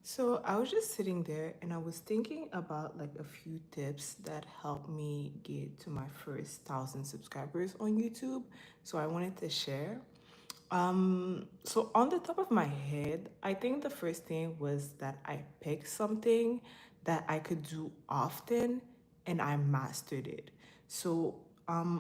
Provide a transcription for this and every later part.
So I was just sitting there and I was thinking about like a few tips that helped me get to my first 1,000 subscribers on YouTube. So I wanted to share. So on the top of my head, I think the first thing was that I picked something that I could do often and I mastered it. So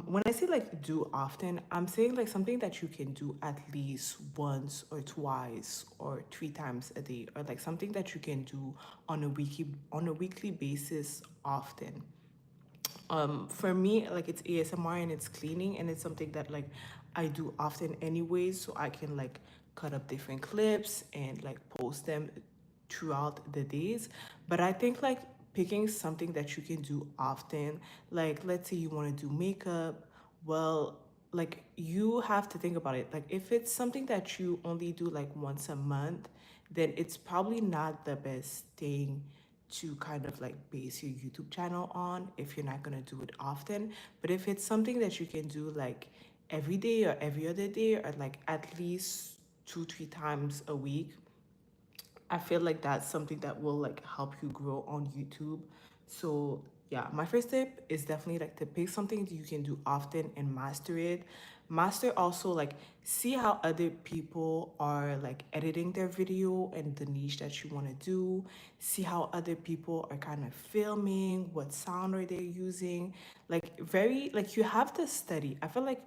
when I say like do often, I'm saying like something that you can do at least once or twice or 3 times a day, or like something that you can do on a weekly basis often. For me, like it's ASMR and it's cleaning, and it's something that like I do often anyways, so I can like cut up different clips and like post them throughout the days. But I think like picking something that you can do often, like let's say you want to do makeup, well, like you have to think about it. Like if it's something that you only do like once a month, then it's probably not the best thing to kind of like base your YouTube channel on if you're not gonna do it often. But if it's something that you can do like every day or every other day, or like at least 2, 3 times a week, I feel like that's something that will like help you grow on YouTube. So yeah, my first tip is definitely like to pick something that you can do often and master it. Master also like see how other people are like editing their video and the niche that you want to do. See how other people are kind of filming, what sound are they using. Like very like you have to study. I feel like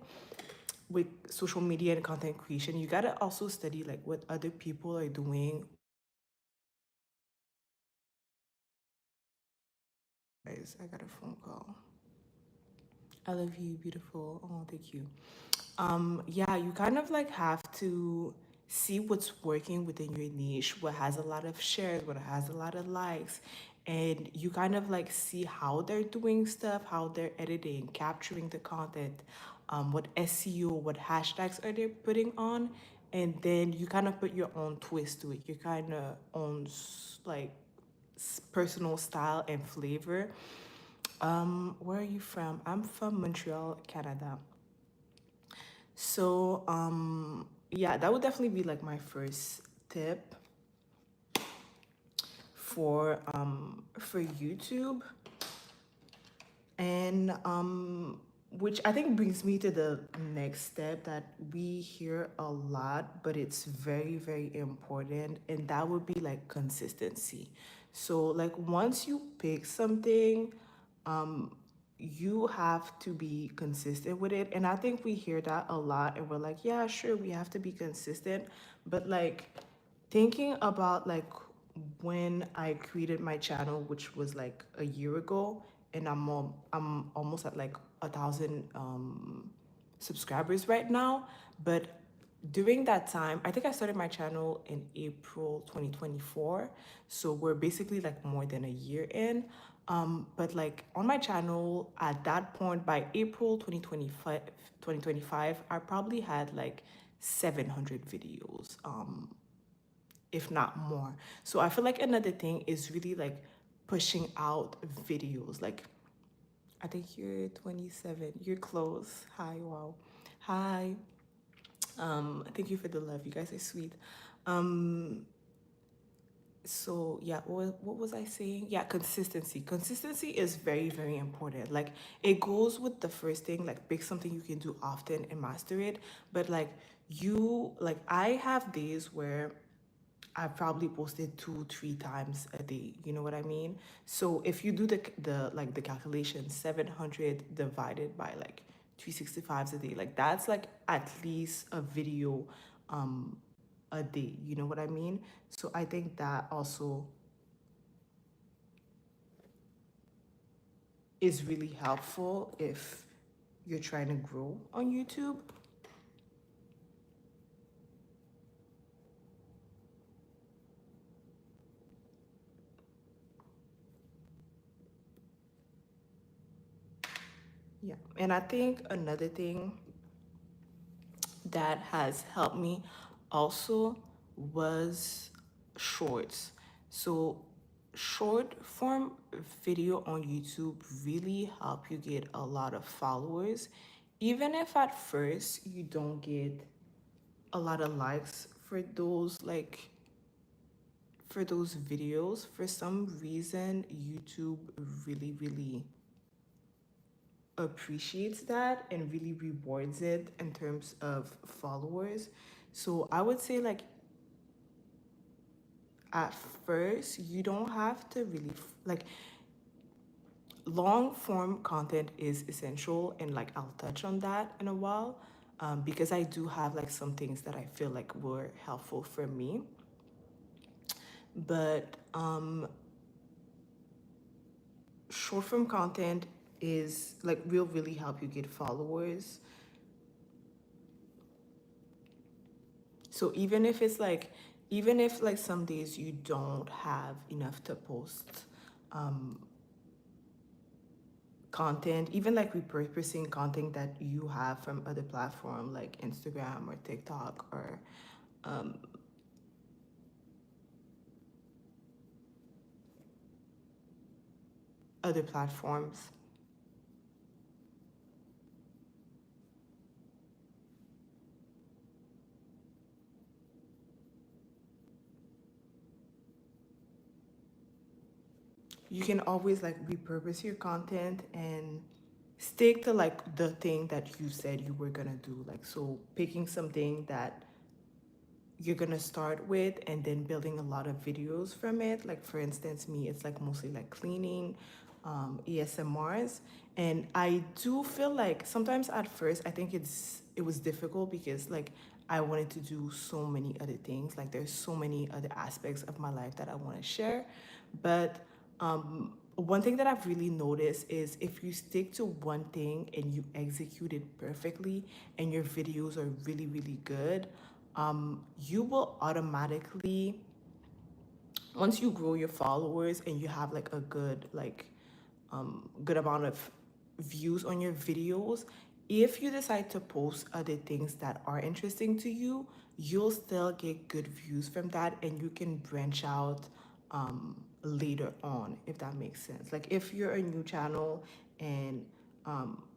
with social media and content creation, you gotta also study like what other people are doing. Guys, I got a phone call. I love you, beautiful. Oh, thank you. Yeah, you kind of like have to see what's working within your niche, what has a lot of shares, what has a lot of likes, and you kind of like see how they're doing stuff, how they're editing, capturing the content, what SEO, what hashtags are they putting on, and then you kind of put your own twist to it, your kind of own like personal style and flavor. Where are you from? I'm from Montreal, Canada. So, yeah, that would definitely be like my first tip for YouTube. And which I think brings me to the next step that we hear a lot, but it's very, very important, and that would be like consistency. So like once you pick something, um you have to be consistent with it. And I think we hear that a lot and we're like, yeah, sure, we have to be consistent. But like thinking about like when I created my channel, which was like a year ago, and I'm almost at like 1,000 subscribers right now. But during that time, I think I started my channel in April 2024. So we're basically like more than a year in. But like on my channel at that point, by April 2025, I probably had like 700 videos. If not more. So I feel like another thing is really like pushing out videos. Like I think you're 27. You're close. Hi, wow. Hi. Thank you for the love. You guys are sweet. Um, so yeah, what was I saying? Yeah, consistency. Consistency is very, very important. Like it goes with the first thing, like pick something you can do often and master it. But like I have days where I've probably posted 2, 3 times a day. You know what I mean? So if you do the calculation, 700 divided by like 365s a day, like that's like at least a video um a day. You know what I mean? So I think that also is really helpful if you're trying to grow on YouTube. Yeah. And I think another thing that has helped me also was shorts. So short form video on YouTube really help you get a lot of followers, even if at first you don't get a lot of likes for those like for those videos, for some reason, YouTube really appreciates that and really rewards it in terms of followers. So I would say like at first you don't have to really like long form content is essential, and like I'll touch on that in a while, because I do have like some things that I feel like were helpful for me. But short form content is like will really help you get followers. So even if like some days you don't have enough to post content, even like repurposing content that you have from other platform like Instagram or TikTok or other platforms. You can always like repurpose your content and stick to like the thing that you said you were gonna do. Like, so picking something that you're gonna start with and then building a lot of videos from it. Like for instance, me, it's like mostly like cleaning, ASMRs. And I do feel like sometimes at first I think it was difficult because like I wanted to do so many other things. Like there's so many other aspects of my life that I want to share. But one thing that I've really noticed is if you stick to one thing and you execute it perfectly and your videos are really good, you will automatically, once you grow your followers and you have like a good amount of views on your videos, if you decide to post other things that are interesting to you, you'll still get good views from that, and you can branch out later on, if that makes sense. Like if you're a new channel and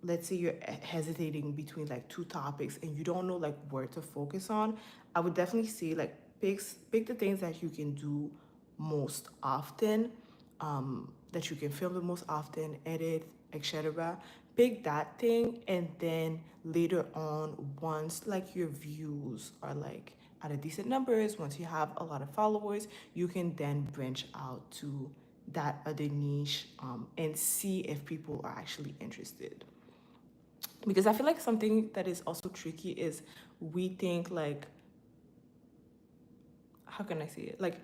let's say you're hesitating between like two topics and you don't know like where to focus on, I would definitely say like pick the things that you can do most often, that you can film the most often, edit, etc. Pick that thing, and then later on, once like your views are like at a decent numbers, once you have a lot of followers, you can then branch out to that other niche, and see if people are actually interested. Because I feel like something that is also tricky is we think like, how can I say it? Like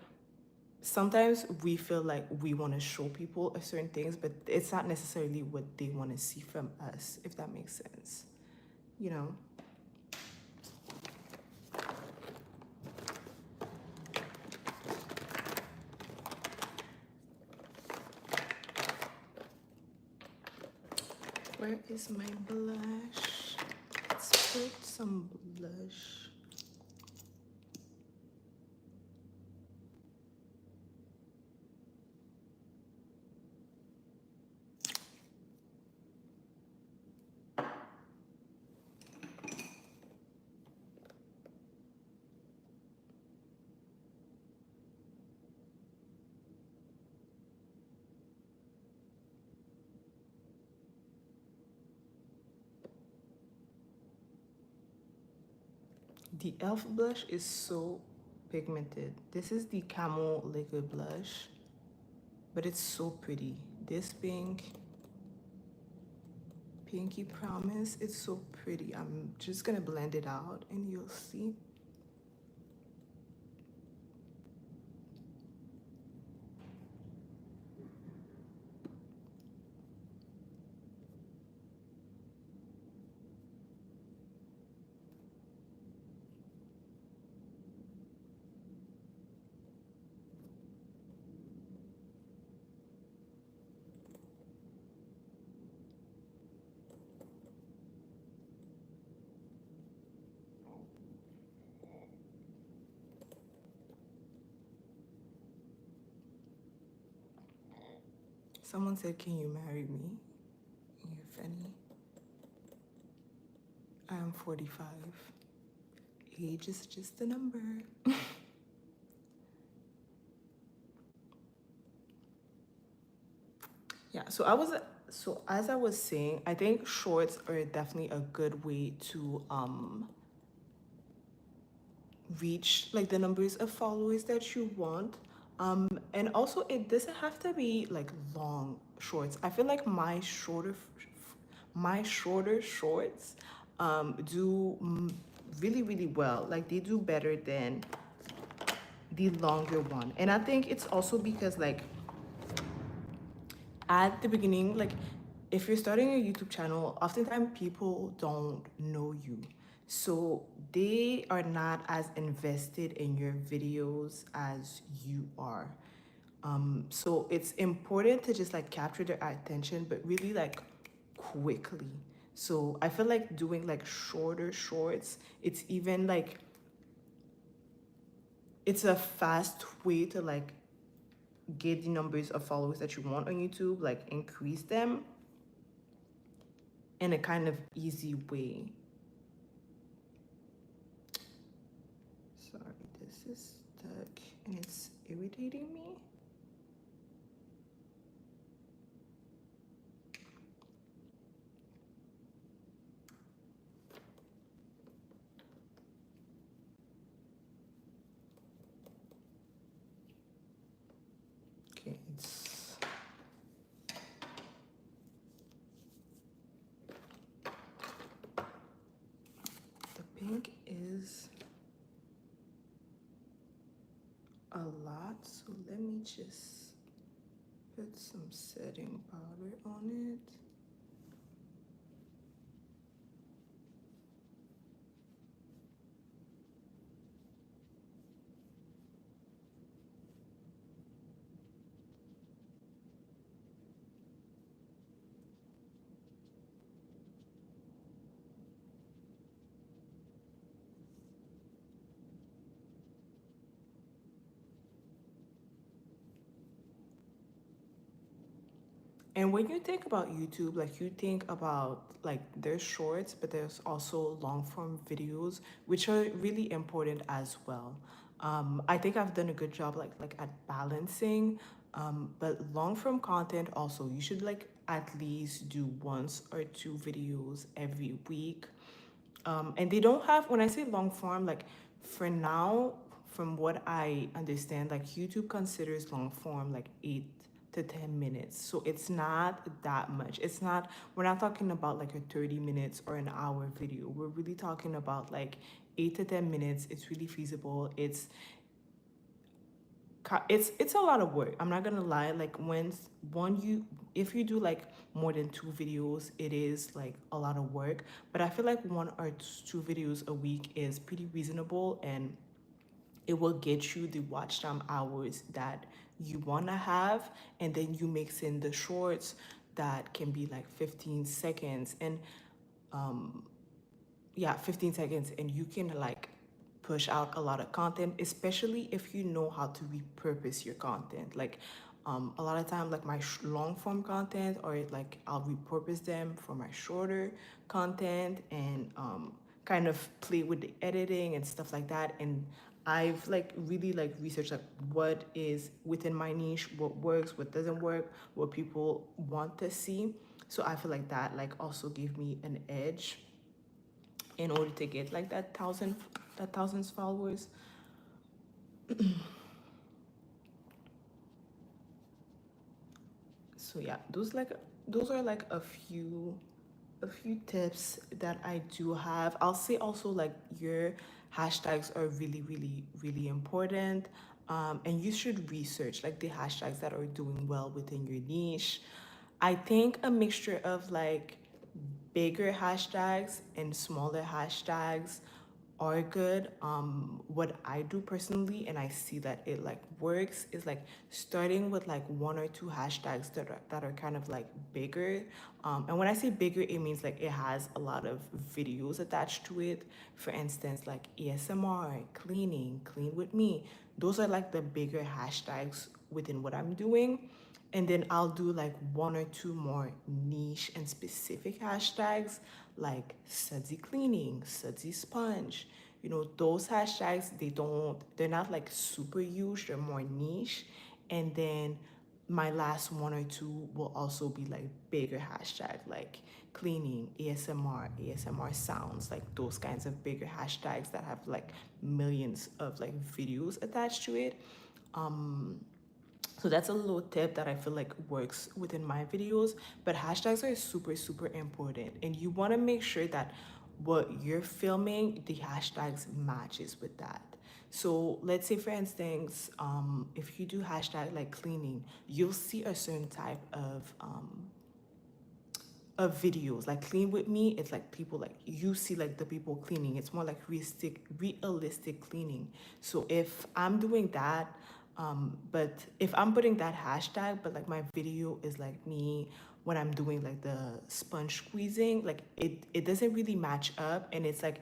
sometimes we feel like we want to show people a certain things, but it's not necessarily what they want to see from us, if that makes sense. You know? Where is my blush? Let's put some blush. The e.l.f. blush is so pigmented. This is the Camel Liquid Blush, but it's so pretty. This Pinky Promise, it's so pretty. I'm just gonna blend it out and you'll see. Someone said, "Can you marry me?" You're funny. I am 45. Age is just a number. Yeah, so as I was saying, I think shorts are definitely a good way to reach like the numbers of followers that you want. And also it doesn't have to be like long shorts. I feel like my shorter shorts do really really well. Like they do better than the longer one. And I think it's also because like at the beginning, like if you're starting a YouTube channel, oftentimes people don't know you. So they are not as invested in your videos as you are. So it's important to just like capture their attention, but really like quickly. So I feel like doing like shorter shorts, it's even like it's a fast way to like get the numbers of followers that you want on YouTube, like increase them in a kind of easy way. Sorry, this is stuck and it's irritating me. Okay, it's the pink is a lot, so let me just put some setting powder on it. And when you think about YouTube, like you think about like there's shorts, but there's also long form videos, which are really important as well. I think I've done a good job like at balancing, but long form content also you should like at least do once or two videos every week. And they don't have, when I say long form, like for now, from what I understand, like YouTube considers long form like 8 to 10 minutes. So it's not that much. It's not, we're not talking about like a 30 minutes or an hour video. We're really talking about like 8 to 10 minutes. It's really feasible. It's a lot of work. I'm not gonna lie. Like when one you if you do like more than two videos, it is like a lot of work. But I feel like one or two videos a week is pretty reasonable, and it will get you the watch time hours that you wanna have, and then you mix in the shorts that can be like 15 seconds and yeah, 15 seconds, and you can like push out a lot of content, especially if you know how to repurpose your content. Like a lot of time like my long form content, or like I'll repurpose them for my shorter content, and kind of play with the editing and stuff like that. And I've like really like researched like what is within my niche, what works, what doesn't work, what people want to see. So I feel like that like also gave me an edge in order to get like that thousands followers. So yeah, those are like a few tips that I do have. I'll say also like your hashtags are really really really important. And you should research like the hashtags that are doing well within your niche. I think a mixture of like bigger hashtags and smaller hashtags are good. What I do personally, and I see that it like works, is like starting with like one or two hashtags that are kind of like bigger. And when I say bigger, it means like it has a lot of videos attached to it. For instance, like ASMR, cleaning, clean with me. Those are like the bigger hashtags within what I'm doing. And then I'll do like one or two more niche and specific hashtags like sudsy cleaning, sudsy sponge. Those hashtags, they're not like super huge, they're more niche. And then my last one or two will also be like bigger hashtag, like cleaning, ASMR sounds, like those kinds of bigger hashtags that have like millions of like videos attached to it. So that's a little tip that I feel like works within my videos. But hashtags are super, super important. And you want to make sure that what you're filming, the hashtags matches with that. So let's say, for instance, if you do hashtag like cleaning, you'll see a certain type of videos like clean with me. It's like people, like you see like the people cleaning, it's more like realistic cleaning. So if I'm doing that, but if I'm putting that hashtag but like my video is like me when I'm doing like the sponge squeezing, like it doesn't really match up. And it's like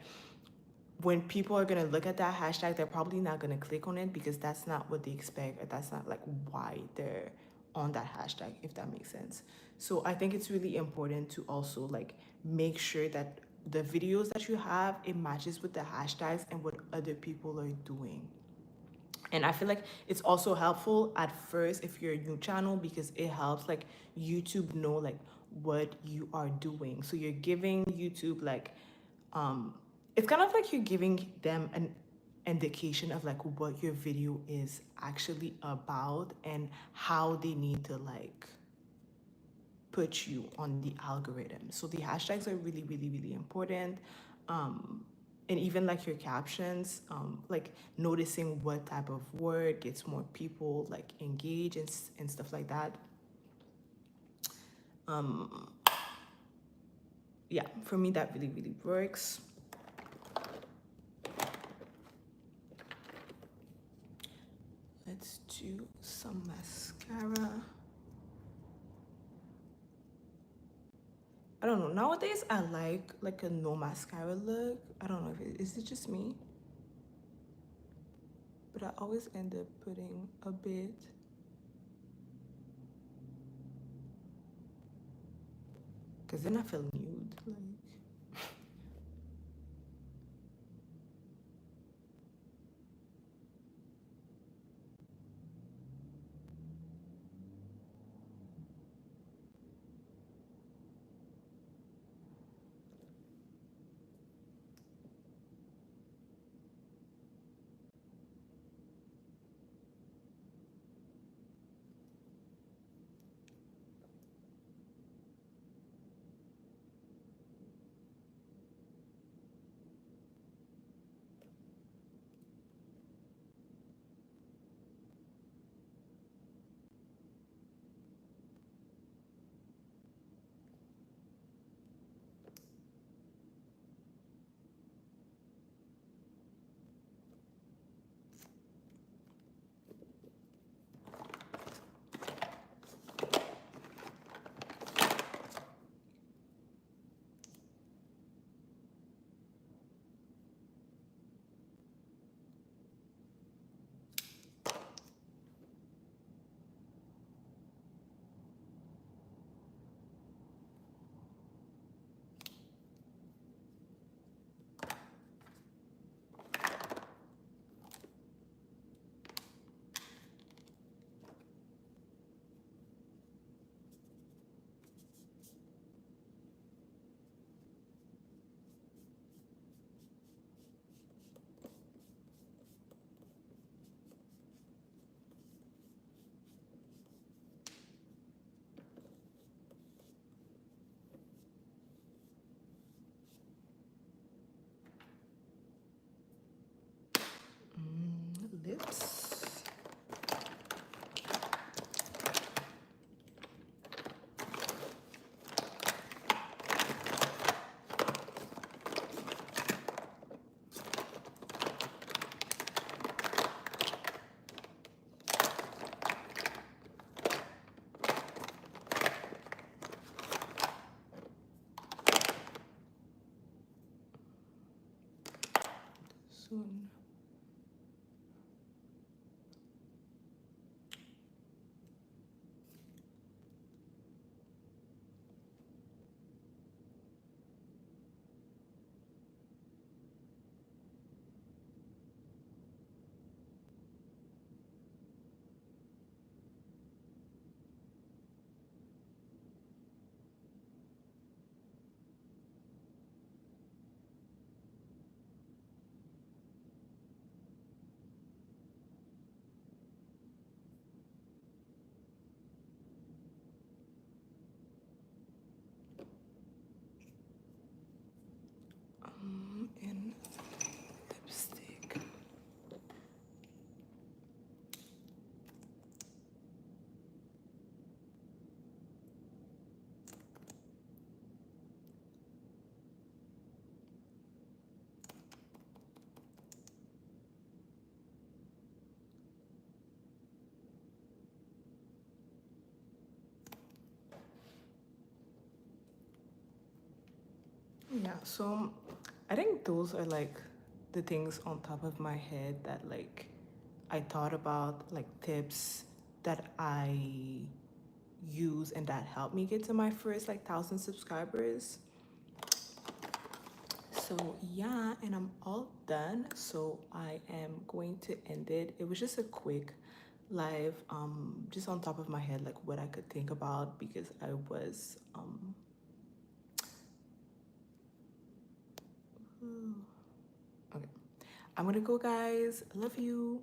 when people are gonna look at that hashtag, they're probably not gonna click on it because that's not what they expect, or that's not like why they're on that hashtag, if that makes sense. So I think it's really important to also like make sure that the videos that you have, it matches with the hashtags and what other people are doing. And I feel like it's also helpful at first if you're a new channel, because it helps like YouTube know like what you are doing. So you're giving YouTube like it's kind of like you're giving them an indication of like what your video is actually about and how they need to like put you on the algorithm. So the hashtags are really, really, really important. And even like your captions, like noticing what type of word gets more people like engaged and stuff like that. Yeah, for me that really, really works. Let's do some mascara. I don't know. Nowadays, I like a no mascara look. I don't know if is it just me, but I always end up putting a bit, because then I feel nude. Like, lips. Soon. Yeah, so I think those are like the things on top of my head that like I thought about, like tips that I use and that helped me get to my first like 1,000 subscribers. So yeah, and I'm all done. So I am going to end it. It was just a quick live, just on top of my head, like what I could think about because I was okay. I'm gonna go, guys. Love you.